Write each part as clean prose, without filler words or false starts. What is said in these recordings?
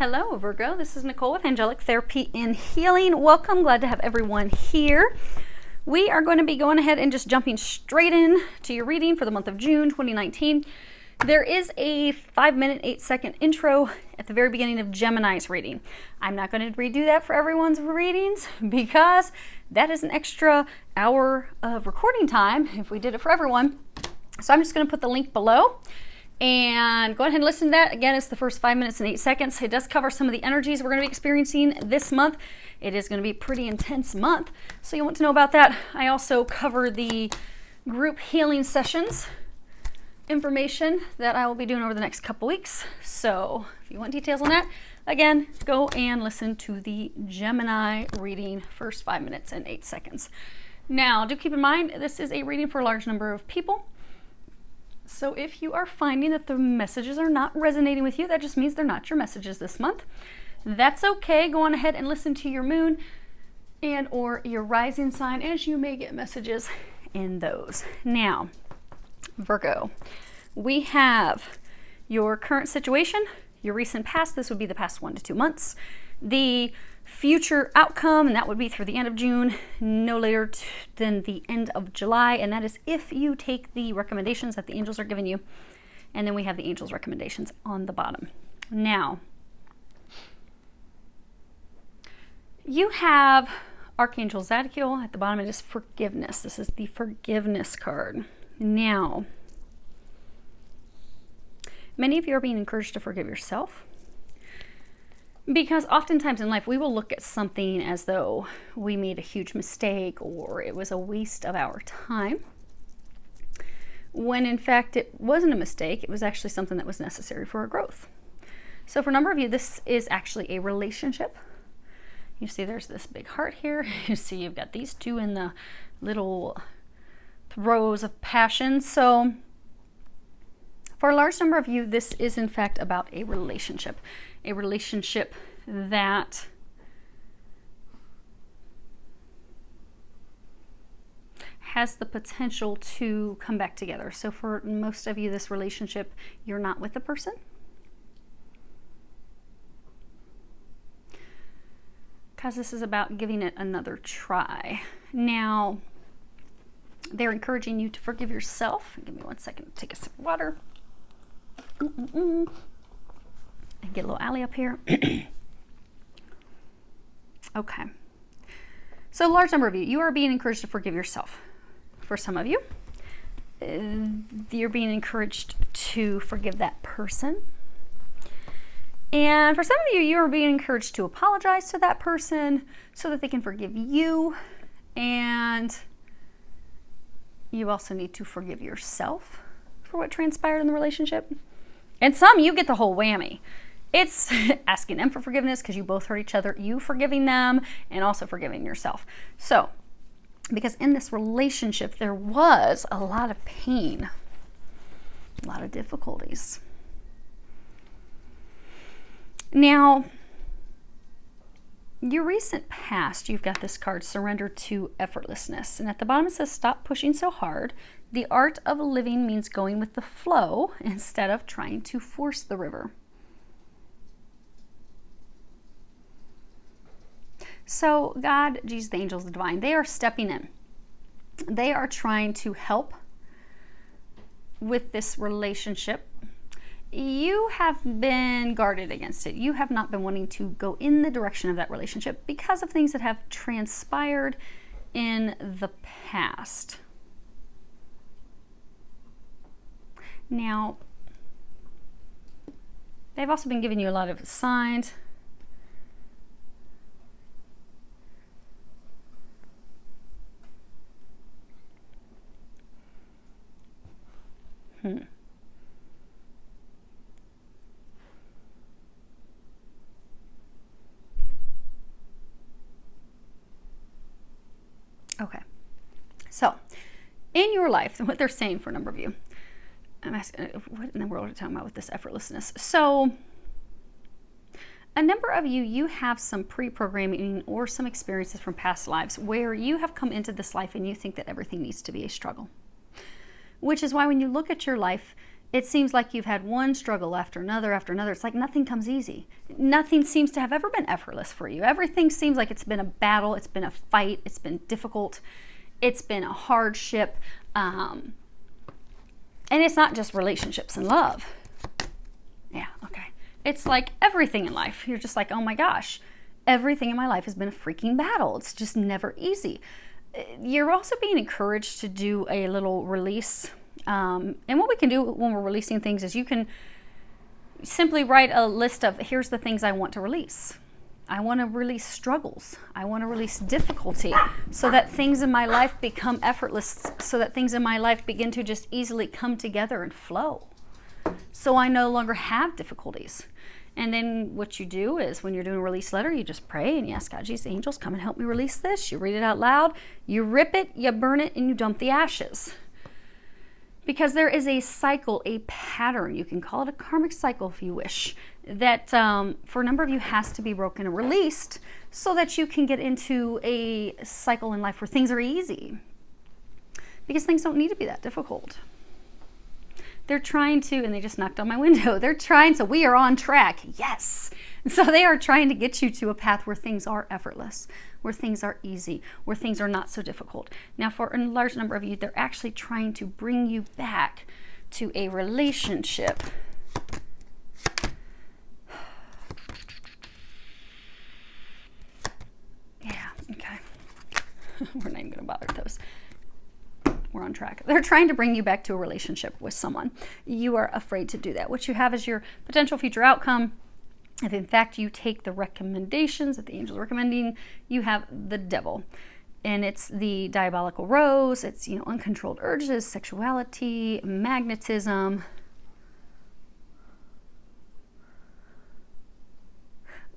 Hello, Virgo. This is Nicole with Angelic Therapy and Healing. Welcome. Glad to have everyone here. We are going to be going ahead and just jumping straight in to your reading for the month of June 2019. There is a 5-minute, 8-second intro at the very beginning of Gemini's reading. I'm not going to redo that for everyone's readings because that is an extra hour of recording time if we did it for everyone. So I'm just going to put the link below. And go ahead and listen to that. Again, it's the first 5 minutes and 8 seconds. It does cover some of the energies we're going to be experiencing this month. It is going to be a pretty intense month, so you want to know about that. I also cover the group healing sessions information that I will be doing over the next couple weeks. So if you want details on that, again, go and listen to the Gemini reading, first 5 minutes and 8 seconds. Now, do keep in mind, this is a reading for a large number of people. So if you are finding that the messages are not resonating with you, that just means they're not your messages this month. That's okay. Go on ahead and listen to your moon and or your rising sign, as you may get messages in those. Now, Virgo, we have your current situation, your recent past. This would be the past 1 to 2 months. The future outcome, and that would be through the end of June, no later than the end of July, and that is if you take the recommendations that the angels are giving you. And then we have the angels' recommendations on the bottom. Now, you have Archangel Zadkiel at the bottom. It is forgiveness. This is the forgiveness card. Now, many of you are being encouraged to forgive yourself. Because oftentimes in life, we will look at something as though we made a huge mistake or it was a waste of our time. When in fact, it wasn't a mistake. It was actually something that was necessary for our growth. So for a number of you, this is actually a relationship. You see there's this big heart here. You see you've got these two in the little throes of passion. So for a large number of you, this is in fact about a relationship that has the potential to come back together. So for most of you, this relationship, you're not with the person. Because this is about giving it another try. Now, they're encouraging you to forgive yourself. Give me 1 second to take a sip of water. And get a little alley up here. Okay. So a large number of you, you are being encouraged to forgive yourself. For some of you, you're being encouraged to forgive that person. And for some of you, you are being encouraged to apologize to that person so that they can forgive you. And you also need to forgive yourself for what transpired in the relationship. And some, you get the whole whammy. It's asking them for forgiveness because you both hurt each other, you forgiving them, and also forgiving yourself. So, because in this relationship, there was a lot of pain, a lot of difficulties. Now, your recent past, you've got this card, surrender to effortlessness. And at the bottom it says, stop pushing so hard. The art of living means going with the flow instead of trying to force the river. So God, Jesus, the angels, the divine, they are stepping in. They are trying to help with this relationship. You have been guarded against it. You have not been wanting to go in the direction of that relationship because of things that have transpired in the past. Now, they've also been giving you a lot of signs. Okay. So, in your life, what they're saying for a number of you, I'm asking, what in the world are we talking about with this effortlessness? So, a number of you, you have some pre-programming or some experiences from past lives where you have come into this life and you think that everything needs to be a struggle. Which is why when you look at your life, It seems like you've had one struggle after another after another. It's like nothing comes easy. Nothing seems to have ever been effortless for you. Everything seems like it's been a battle. It's been a fight. It's been difficult. It's been a hardship. And it's not just relationships and love. Yeah, okay. It's like everything in life. You're just like, oh my gosh, everything in my life has been a freaking battle. It's just never easy. You're also being encouraged to do a little release. And what we can do when we're releasing things is you can simply write a list of, here's the things I want to release. I want to release struggles. I want to release difficulty so that things in my life become effortless, so that things in my life begin to just easily come together and flow. So I no longer have difficulties. And then what you do is when you're doing a release letter, you just pray and you ask God, Jesus, angels, come and help me release this. You read it out loud, you rip it, you burn it, and you dump the ashes. Because there is a cycle, a pattern, you can call it a karmic cycle if you wish, that for a number of you has to be broken and released so that you can get into a cycle in life where things are easy. Because things don't need to be that difficult. They're trying to, and they just knocked on my window, they're trying, so we are on track, yes. So they are trying to get you to a path where things are effortless, where things are easy, where things are not so difficult. Now for a large number of you, they're actually trying to bring you back to a relationship. Yeah, okay. We're not even gonna bother with those. We're on track. They're trying to bring you back to a relationship with someone. You are afraid to do that. What you have is your potential future outcome. If in fact you take the recommendations that the angels are recommending, you have the devil. And it's the diabolical rose. It's, uncontrolled urges, sexuality, magnetism.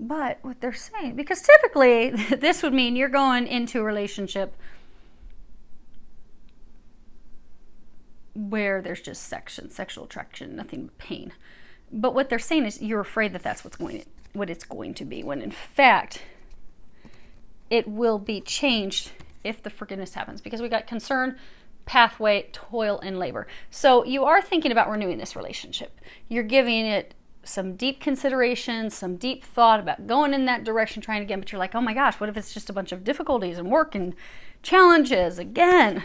But what they're saying, because typically this would mean you're going into a relationship where there's just sexual attraction, nothing but pain. But what they're saying is you're afraid that that's what it's going to be, when in fact it will be changed if the forgiveness happens, because we got concern, pathway, toil, and labor. So you are thinking about renewing this relationship. You're giving it some deep consideration, some deep thought about going in that direction, trying again, but you're like, oh my gosh, what if it's just a bunch of difficulties and work and challenges again?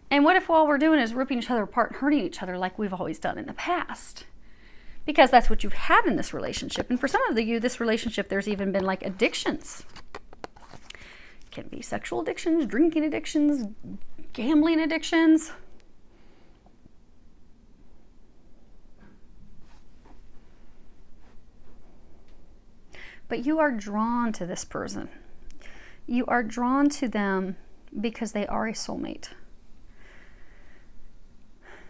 And what if all we're doing is ripping each other apart and hurting each other like we've always done in the past? Because that's what you've had in this relationship. And for some of you, this relationship, there's even been like addictions. It can be sexual addictions, drinking addictions, gambling addictions. But you are drawn to this person. You are drawn to them because they are a soulmate.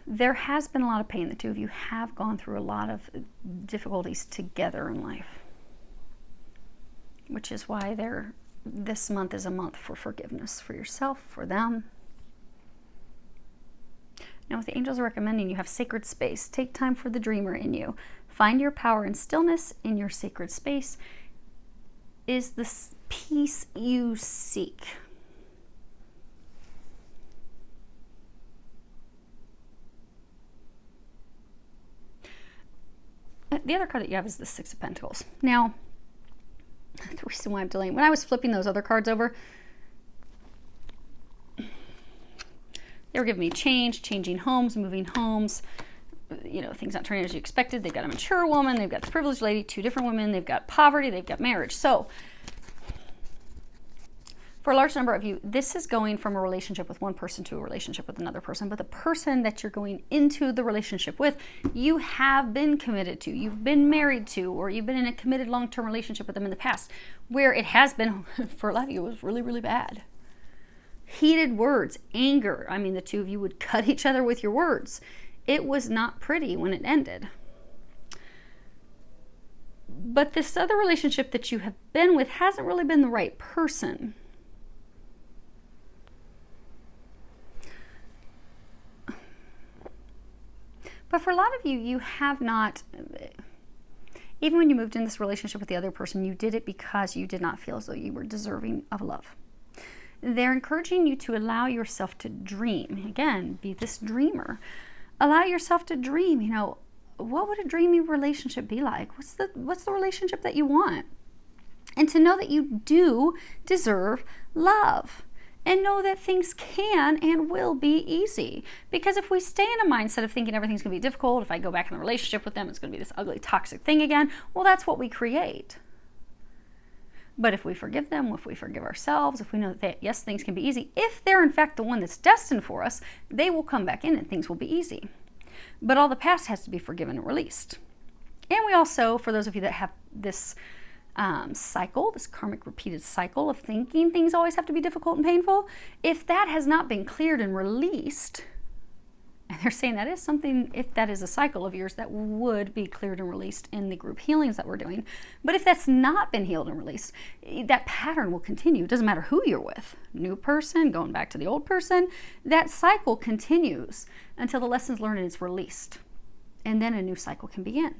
There has been a lot of pain. The two of you have gone through a lot of difficulties together in life, which is why this month is a month for forgiveness for yourself, for them. Now, what the angels are recommending, you have sacred space. Take time for the dreamer in you. Find your power and stillness in your sacred space is the peace you seek. The other card that you have is the Six of Pentacles. Now, the reason why I'm delaying, when I was flipping those other cards over, they were giving me changing homes, moving homes, things not turning as you expected. They've got a mature woman, they've got the privileged lady, two different women, they've got poverty, they've got marriage. So, for a large number of you, this is going from a relationship with one person to a relationship with another person. But the person that you're going into the relationship with, you have been committed to, you've been married to, or you've been in a committed long-term relationship with them in the past, where it has been, for a lot of you, it was really, really bad. Heated words, anger. I mean, the two of you would cut each other with your words. It was not pretty when it ended. But this other relationship that you have been with hasn't really been the right person. But for a lot of you, you have not, even when you moved in this relationship with the other person, you did it because you did not feel as though you were deserving of love. They're encouraging you to allow yourself to dream. Again, be this dreamer. Allow yourself to dream, what would a dreamy relationship be like? What's the relationship that you want? And to know that you do deserve love. And know that things can and will be easy. Because if we stay in a mindset of thinking everything's going to be difficult, if I go back in the relationship with them, it's going to be this ugly, toxic thing again, well, that's what we create. But if we forgive them, if we forgive ourselves, if we know that, yes, things can be easy, if they're in fact the one that's destined for us, they will come back in and things will be easy. But all the past has to be forgiven and released. And we also, for those of you that have this cycle, this karmic repeated cycle of thinking things always have to be difficult and painful, if that has not been cleared and released, and they're saying that is something, if that is a cycle of yours, that would be cleared and released in the group healings that we're doing. But if that's not been healed and released, that pattern will continue. It doesn't matter who you're with, new person, going back to the old person, that cycle continues until the lesson's learned and it's released. And then a new cycle can begin.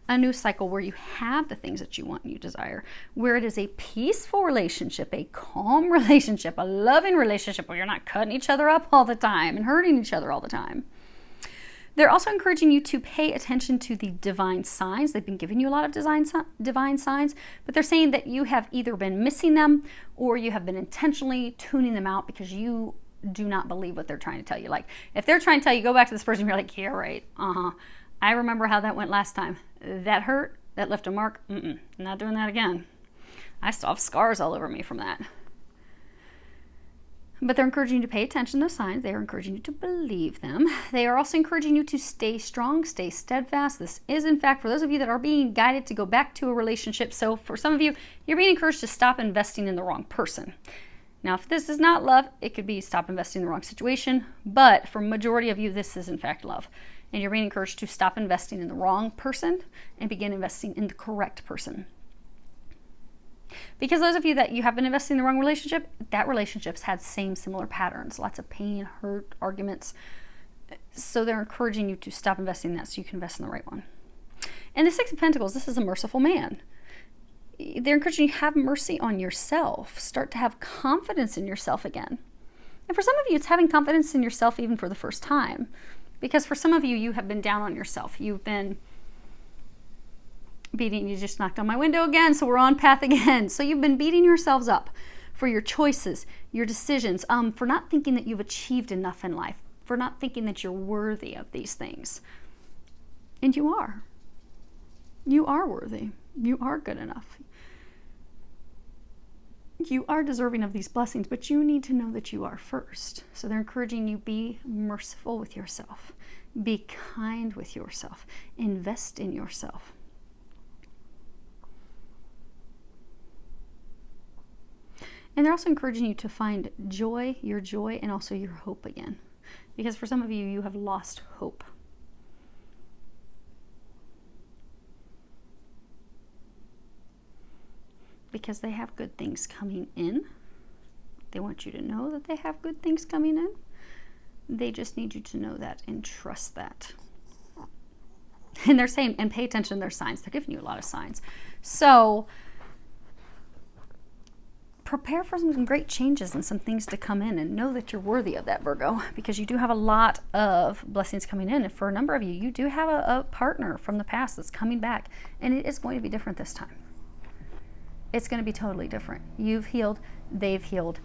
A new cycle where you have the things that you want and you desire, where it is a peaceful relationship, a calm relationship, a loving relationship where you're not cutting each other up all the time and hurting each other all the time. They're also encouraging you to pay attention to the divine signs. They've been giving you a lot of divine signs, but they're saying that you have either been missing them or you have been intentionally tuning them out because you do not believe what they're trying to tell you. Like if they're trying to tell you, go back to this person, you're like, yeah, right, I remember how that went last time. That hurt, that left a mark. Not doing that again. I still have scars all over me from that. But they're encouraging you to pay attention to those signs. They are encouraging you to believe them. They are also encouraging you to stay strong, stay steadfast. This is, in fact, for those of you that are being guided to go back to a relationship. So for some of you, you're being encouraged to stop investing in the wrong person. Now, if this is not love, it could be stop investing in the wrong situation. But for majority of you, this is, in fact, love. And you're being encouraged to stop investing in the wrong person and begin investing in the correct person. Because those of you that you have been investing in the wrong relationship, that relationship's had similar patterns, lots of pain, hurt, arguments. So they're encouraging you to stop investing in that so you can invest in the right one. And the Six of Pentacles, this is a merciful man. They're encouraging you to have mercy on yourself. Start to have confidence in yourself again. And for some of you, it's having confidence in yourself even for the first time. Because for some of you, you have been down on yourself. You've been beating, you just knocked on my window again, so we're on path again. So you've been beating yourselves up for your choices, your decisions, for not thinking that you've achieved enough in life, for not thinking that you're worthy of these things. And you are. You are worthy. You are good enough. You are deserving of these blessings, but you need to know that you are first. So they're encouraging you, be merciful with yourself. Be kind with yourself. Invest in yourself. And they're also encouraging you to find joy, and also your hope again. Because for some of you, you have lost hope. Because they have good things coming in. They want you to know that they have good things coming in. They just need you to know that and trust that. And they're saying, and pay attention to their signs. They're giving you a lot of signs. So prepare for some great changes and some things to come in, and know that you're worthy of that, Virgo, because you do have a lot of blessings coming in. And for a number of you, you do have a partner from the past that's coming back, and it is going to be different this time. It's going to be totally different. You've healed, they've healed.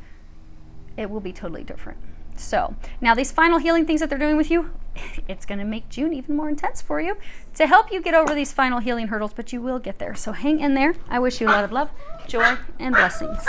It will be totally different. So now these final healing things that they're doing with you, it's going to make June even more intense for you to help you get over these final healing hurdles, but you will get there. So hang in there. I wish you a lot of love, joy, and blessings.